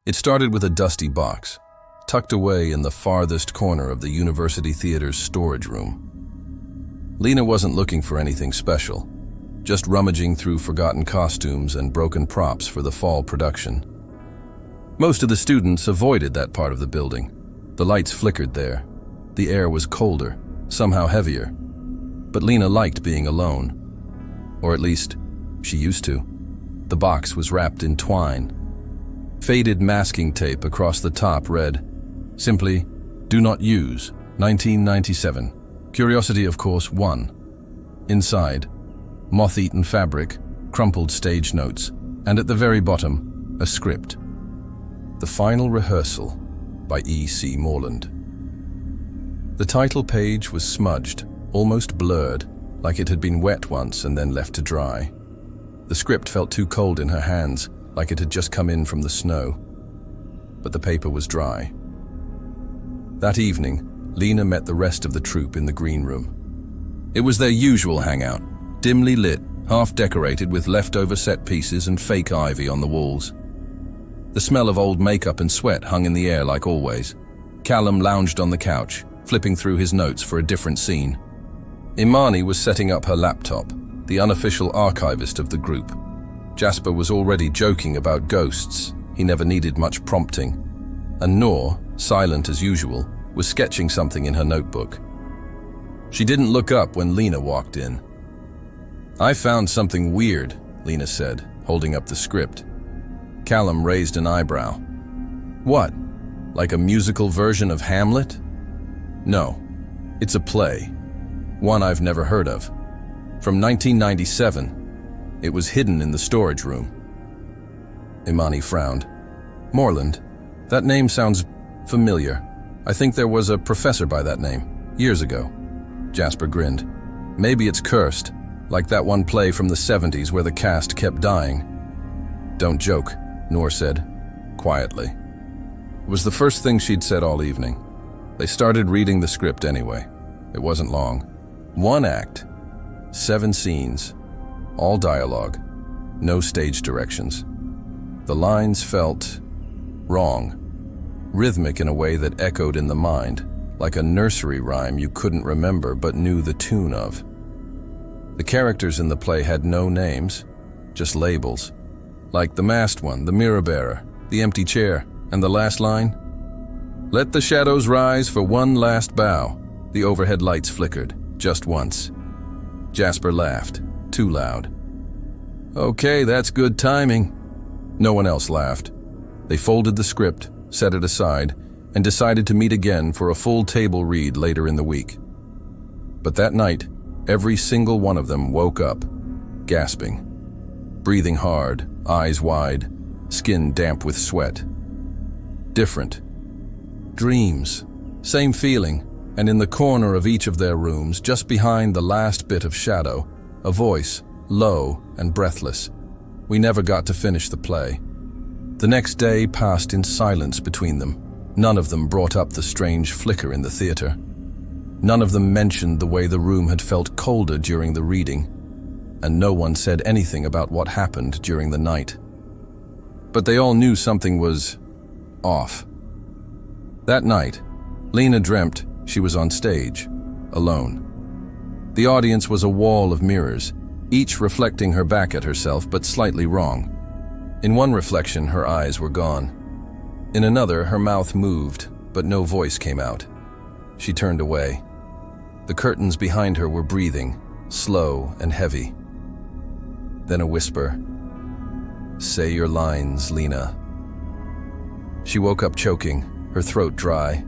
It started with a dusty box, tucked away in the farthest corner of the University Theater's storage room. Lena wasn't looking for anything special, just rummaging through forgotten costumes and broken props for the fall production. Most of the students avoided that part of the building. The lights flickered there. The air was colder, somehow heavier. But Lena liked being alone. Or at least, she used to. The box was wrapped in twine. Faded masking tape across the top read, simply, "Do not use, 1997. Curiosity, of course, 1. Inside, moth-eaten fabric, crumpled stage notes, and at the very bottom, a script. The Final Rehearsal by E.C. Morland. The title page was smudged, almost blurred, like it had been wet once and then left to dry. The script felt too cold in her hands, like it had just come in from the snow. But the paper was dry. That evening, Lena met the rest of the troupe in the green room. It was their usual hangout, dimly lit, half-decorated with leftover set pieces and fake ivy on the walls. The smell of old makeup and sweat hung in the air like always. Callum lounged on the couch, flipping through his notes for a different scene. Imani was setting up her laptop, the unofficial archivist of the group. Jasper was already joking about ghosts. He never needed much prompting. And Noor, silent as usual, was sketching something in her notebook. She didn't look up when Lena walked in. "I found something weird," Lena said, holding up the script. Callum raised an eyebrow. "What? Like a musical version of Hamlet?" "No, it's a play. One I've never heard of. From 1997. It was hidden in the storage room." Imani frowned. "Morland? That name sounds familiar. I think there was a professor by that name, years ago." Jasper grinned. "Maybe it's cursed, like that one play from the 70s where the cast kept dying." "Don't joke," Noor said, quietly. It was the first thing she'd said all evening. They started reading the script anyway. It wasn't long. 1 act, 7 scenes, all dialogue, no stage directions. The lines felt wrong, rhythmic in a way that echoed in the mind, like a nursery rhyme you couldn't remember but knew the tune of. The characters in the play had no names, just labels, like the masked one, the mirror bearer, the empty chair, and the last line, "Let the shadows rise for one last bow." The overhead lights flickered, just once. Jasper laughed, too loud. "Okay, that's good timing." No one else laughed. They folded the script, set it aside, and decided to meet again for a full table read later in the week. But that night, every single one of them woke up, gasping, breathing hard, eyes wide, skin damp with sweat. Different. Dreams. Same feeling, and in the corner of each of their rooms, just behind the last bit of shadow, a voice, low and breathless. We never got to finish the play. The next day passed in silence between them. None of them brought up the strange flicker in the theater. None of them mentioned the way the room had felt colder during the reading, and no one said anything about what happened during the night. But they all knew something was off. That night, Lena dreamt she was on stage, alone. The audience was a wall of mirrors, each reflecting her back at herself, but slightly wrong. In one reflection, her eyes were gone. In another, her mouth moved, but no voice came out. She turned away. The curtains behind her were breathing, slow and heavy. Then a whisper, "Say your lines, Lena." She woke up choking, her throat dry,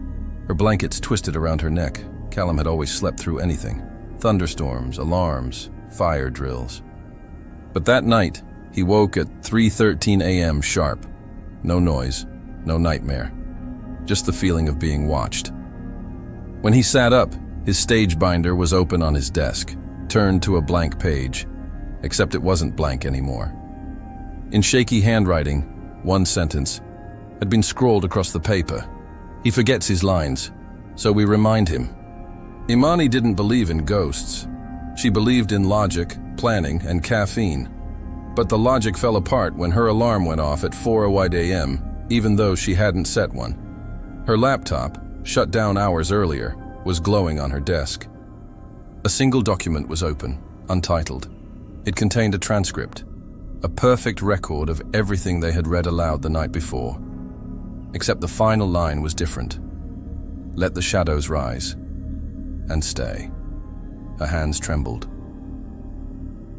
her blankets twisted around her neck. Callum had always slept through anything. Thunderstorms, alarms, fire drills. But that night, he woke at 3:13 a.m. sharp. No noise, no nightmare, just the feeling of being watched. When he sat up, his stage binder was open on his desk, turned to a blank page, except it wasn't blank anymore. In shaky handwriting, one sentence had been scrawled across the paper. He forgets his lines, so we remind him. Imani didn't believe in ghosts. She believed in logic, planning, and caffeine. But the logic fell apart when her alarm went off at 4:08 a.m., even though she hadn't set one. Her laptop, shut down hours earlier, was glowing on her desk. A single document was open, untitled. It contained a transcript, a perfect record of everything they had read aloud the night before. Except the final line was different. Let the shadows rise and stay. Her hands trembled.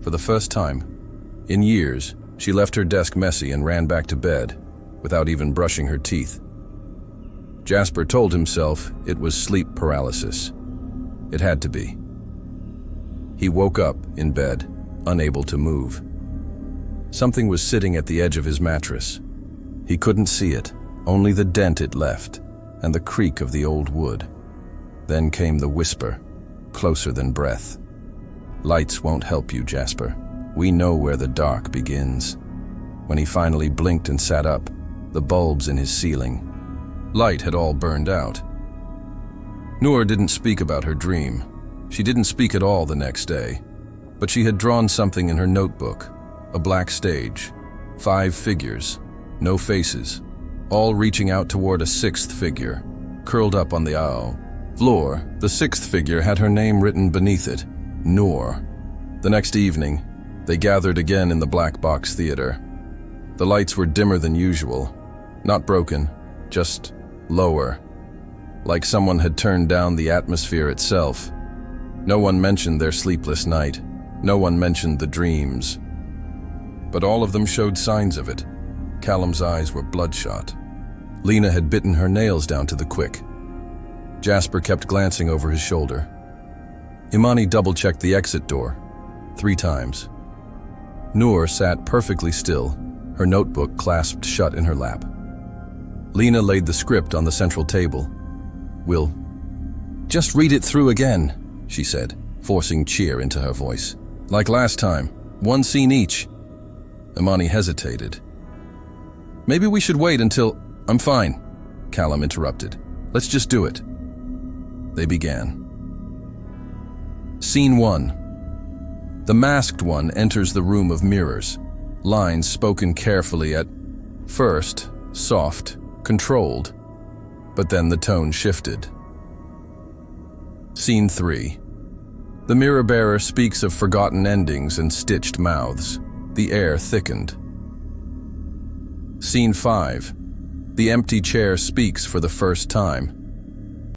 For the first time in years, she left her desk messy and ran back to bed without even brushing her teeth. Jasper told himself it was sleep paralysis. It had to be. He woke up in bed, unable to move. Something was sitting at the edge of his mattress. He couldn't see it, only the dent it left and the creak of the old wood. Then came the whisper, closer than breath. Lights won't help you, Jasper. We know where the dark begins. When he finally blinked and sat up, the bulbs in his ceiling. Light had all burned out. Noor didn't speak about her dream. She didn't speak at all the next day, but she had drawn something in her notebook, a black stage, 5 figures, no faces, all reaching out toward a 6th figure, curled up on the floor. The 6th figure had her name written beneath it, Noor. The next evening, they gathered again in the Black Box Theater. The lights were dimmer than usual, not broken, just lower, like someone had turned down the atmosphere itself. No one mentioned their sleepless night. No one mentioned the dreams. But all of them showed signs of it. Callum's eyes were bloodshot. Lena had bitten her nails down to the quick. Jasper kept glancing over his shoulder. Imani double-checked the exit door 3 times. Noor sat perfectly still, her notebook clasped shut in her lap. Lena laid the script on the central table. "We'll just read it through again," she said, forcing cheer into her voice. "Like last time, 1 scene each." Imani hesitated. "Maybe we should wait until—" "I'm fine," Callum interrupted. "Let's just do it." They began. Scene 1. The masked one enters the room of mirrors, lines spoken carefully at first, soft, controlled, but then the tone shifted. Scene 3. The mirror bearer speaks of forgotten endings and stitched mouths. The air thickened. Scene 5. The empty chair speaks for the first time.